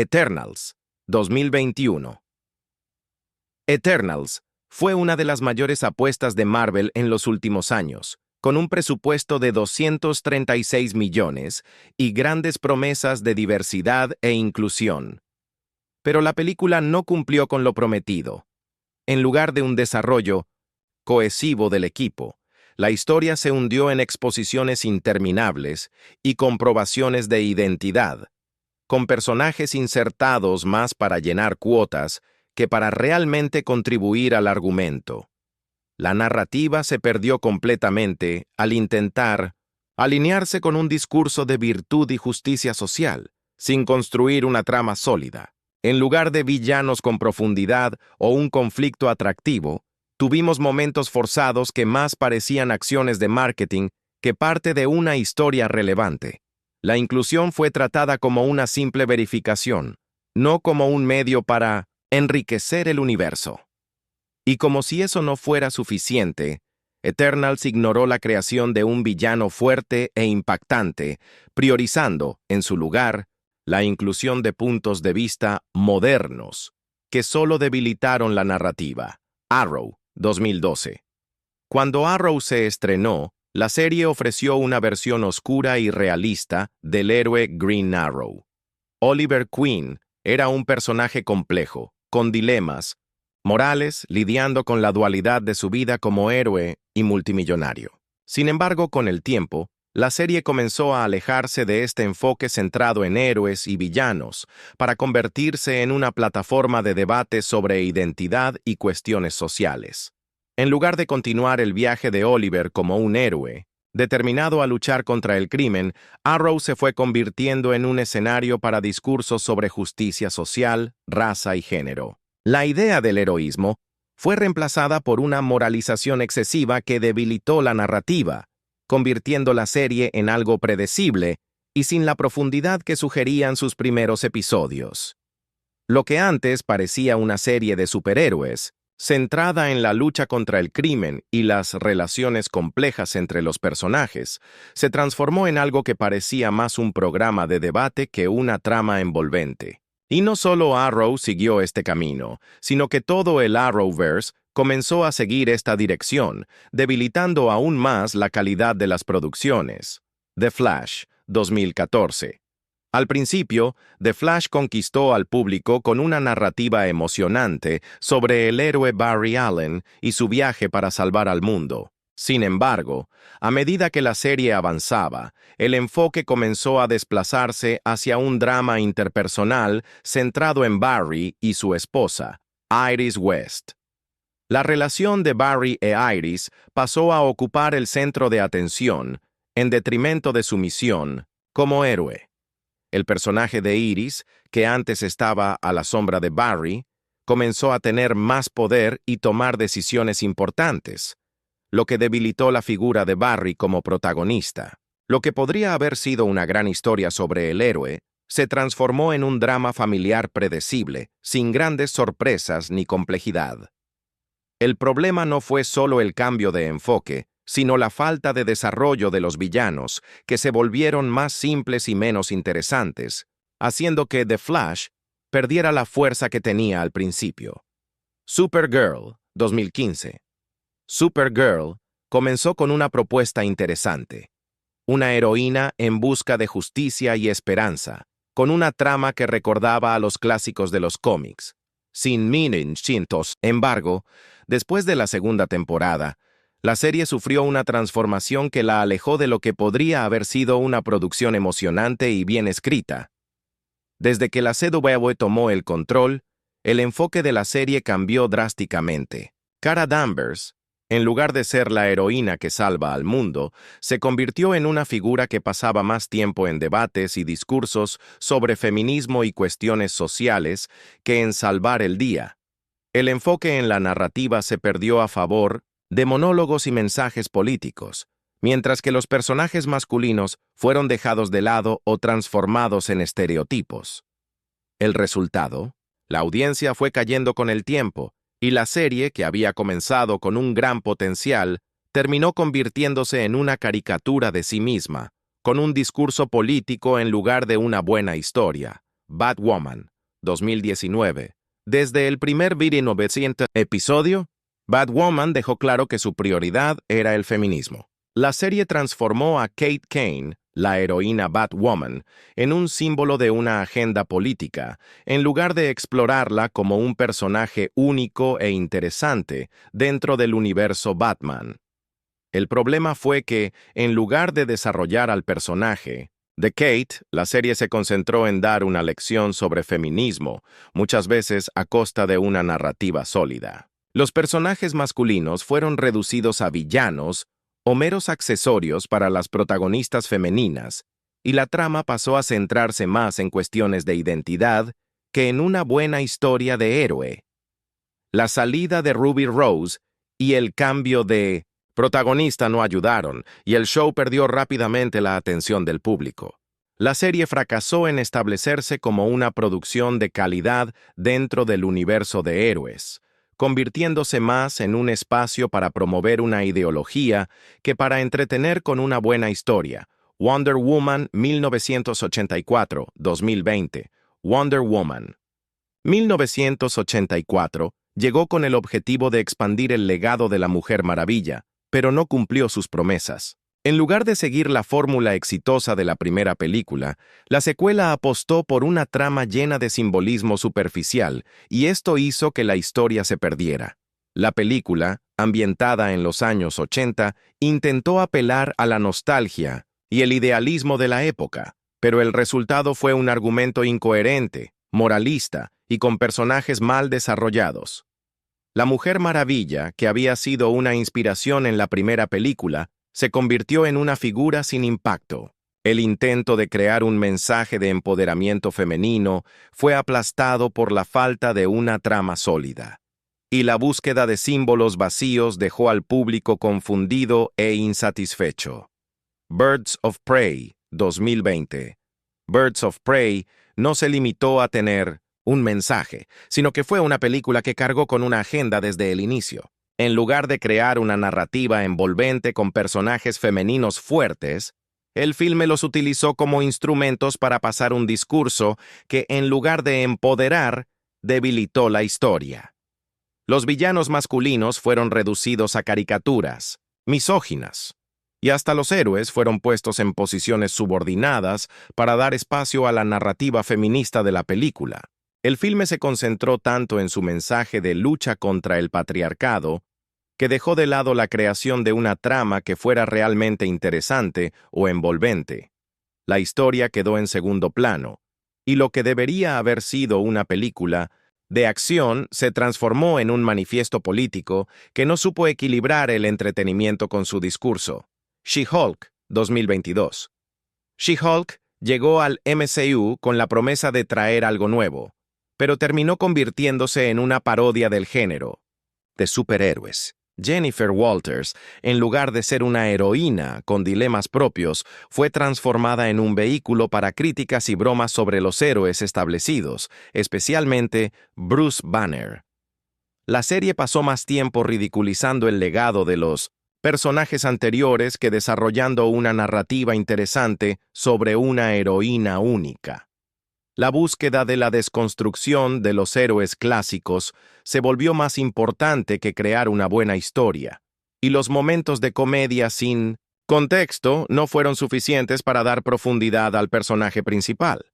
Eternals, 2021. Eternals fue una de las mayores apuestas de Marvel en los últimos años, con un presupuesto de 236 millones y grandes promesas de diversidad e inclusión. Pero la película no cumplió con lo prometido. En lugar de un desarrollo cohesivo del equipo, la historia se hundió en exposiciones interminables y comprobaciones de identidad, con personajes insertados más para llenar cuotas que para realmente contribuir al argumento. La narrativa se perdió completamente al intentar alinearse con un discurso de virtud y justicia social, sin construir una trama sólida. En lugar de villanos con profundidad o un conflicto atractivo, tuvimos momentos forzados que más parecían acciones de marketing que parte de una historia relevante. La inclusión fue tratada como una simple verificación, no como un medio para enriquecer el universo. Y como si eso no fuera suficiente, Eternals ignoró la creación de un villano fuerte e impactante, priorizando, en su lugar, la inclusión de puntos de vista modernos, que solo debilitaron la narrativa. Arrow, 2012. Cuando Arrow se estrenó, la serie ofreció una versión oscura y realista del héroe Green Arrow. Oliver Queen era un personaje complejo, con dilemas morales, lidiando con la dualidad de su vida como héroe y multimillonario. Sin embargo, con el tiempo, la serie comenzó a alejarse de este enfoque centrado en héroes y villanos para convertirse en una plataforma de debate sobre identidad y cuestiones sociales. En lugar de continuar el viaje de Oliver como un héroe, determinado a luchar contra el crimen, Arrow se fue convirtiendo en un escenario para discursos sobre justicia social, raza y género. La idea del heroísmo fue reemplazada por una moralización excesiva que debilitó la narrativa, convirtiendo la serie en algo predecible y sin la profundidad que sugerían sus primeros episodios. Lo que antes parecía una serie de superhéroes, centrada en la lucha contra el crimen y las relaciones complejas entre los personajes, se transformó en algo que parecía más un programa de debate que una trama envolvente. Y no solo Arrow siguió este camino, sino que todo el Arrowverse comenzó a seguir esta dirección, debilitando aún más la calidad de las producciones. The Flash, 2014. Al principio, The Flash conquistó al público con una narrativa emocionante sobre el héroe Barry Allen y su viaje para salvar al mundo. Sin embargo, a medida que la serie avanzaba, el enfoque comenzó a desplazarse hacia un drama interpersonal centrado en Barry y su esposa, Iris West. La relación de Barry e Iris pasó a ocupar el centro de atención, en detrimento de su misión como héroe. El personaje de Iris, que antes estaba a la sombra de Barry, comenzó a tener más poder y tomar decisiones importantes, lo que debilitó la figura de Barry como protagonista. Lo que podría haber sido una gran historia sobre el héroe, se transformó en un drama familiar predecible, sin grandes sorpresas ni complejidad. El problema no fue solo el cambio de enfoque, sino la falta de desarrollo de los villanos, que se volvieron más simples y menos interesantes, haciendo que The Flash perdiera la fuerza que tenía al principio. Supergirl, 2015. Supergirl comenzó con una propuesta interesante. Una heroína en busca de justicia y esperanza, con una trama que recordaba a los clásicos de los cómics. Sin embargo, después de la segunda temporada, la serie sufrió una transformación que la alejó de lo que podría haber sido una producción emocionante y bien escrita. Desde que la CW tomó el control, el enfoque de la serie cambió drásticamente. Cara Danvers, en lugar de ser la heroína que salva al mundo, se convirtió en una figura que pasaba más tiempo en debates y discursos sobre feminismo y cuestiones sociales que en salvar el día. El enfoque en la narrativa se perdió a favor de monólogos y mensajes políticos, mientras que los personajes masculinos fueron dejados de lado o transformados en estereotipos. El resultado, la audiencia fue cayendo con el tiempo, y la serie, que había comenzado con un gran potencial, terminó convirtiéndose en una caricatura de sí misma, con un discurso político en lugar de una buena historia. Batwoman, 2019. Desde el primer video 900 episodio, Batwoman dejó claro que su prioridad era el feminismo. La serie transformó a Kate Kane, la heroína Batwoman, en un símbolo de una agenda política, en lugar de explorarla como un personaje único e interesante dentro del universo Batman. El problema fue que, en lugar de desarrollar al personaje de Kate, la serie se concentró en dar una lección sobre feminismo, muchas veces a costa de una narrativa sólida. Los personajes masculinos fueron reducidos a villanos o meros accesorios para las protagonistas femeninas, y la trama pasó a centrarse más en cuestiones de identidad que en una buena historia de héroe. La salida de Ruby Rose y el cambio de protagonista no ayudaron, y el show perdió rápidamente la atención del público. La serie fracasó en establecerse como una producción de calidad dentro del universo de héroes, convirtiéndose más en un espacio para promover una ideología que para entretener con una buena historia. Wonder Woman 1984-2020. Wonder Woman 1984 llegó con el objetivo de expandir el legado de la Mujer Maravilla, pero no cumplió sus promesas. En lugar de seguir la fórmula exitosa de la primera película, la secuela apostó por una trama llena de simbolismo superficial, y esto hizo que la historia se perdiera. La película, ambientada en los años 80, intentó apelar a la nostalgia y el idealismo de la época, pero el resultado fue un argumento incoherente, moralista y con personajes mal desarrollados. La Mujer Maravilla, que había sido una inspiración en la primera película, se convirtió en una figura sin impacto. El intento de crear un mensaje de empoderamiento femenino fue aplastado por la falta de una trama sólida, y la búsqueda de símbolos vacíos dejó al público confundido e insatisfecho. Birds of Prey, 2020. Birds of Prey no se limitó a tener un mensaje, sino que fue una película que cargó con una agenda desde el inicio. En lugar de crear una narrativa envolvente con personajes femeninos fuertes, el filme los utilizó como instrumentos para pasar un discurso que, en lugar de empoderar, debilitó la historia. Los villanos masculinos fueron reducidos a caricaturas, misóginas, y hasta los héroes fueron puestos en posiciones subordinadas para dar espacio a la narrativa feminista de la película. El filme se concentró tanto en su mensaje de lucha contra el patriarcado que dejó de lado la creación de una trama que fuera realmente interesante o envolvente. La historia quedó en segundo plano, y lo que debería haber sido una película de acción se transformó en un manifiesto político que no supo equilibrar el entretenimiento con su discurso. She-Hulk, 2022. She-Hulk llegó al MCU con la promesa de traer algo nuevo, pero terminó convirtiéndose en una parodia del género de superhéroes. Jennifer Walters, en lugar de ser una heroína con dilemas propios, fue transformada en un vehículo para críticas y bromas sobre los héroes establecidos, especialmente Bruce Banner. La serie pasó más tiempo ridiculizando el legado de los personajes anteriores que desarrollando una narrativa interesante sobre una heroína única. La búsqueda de la desconstrucción de los héroes clásicos se volvió más importante que crear una buena historia, y los momentos de comedia sin contexto no fueron suficientes para dar profundidad al personaje principal.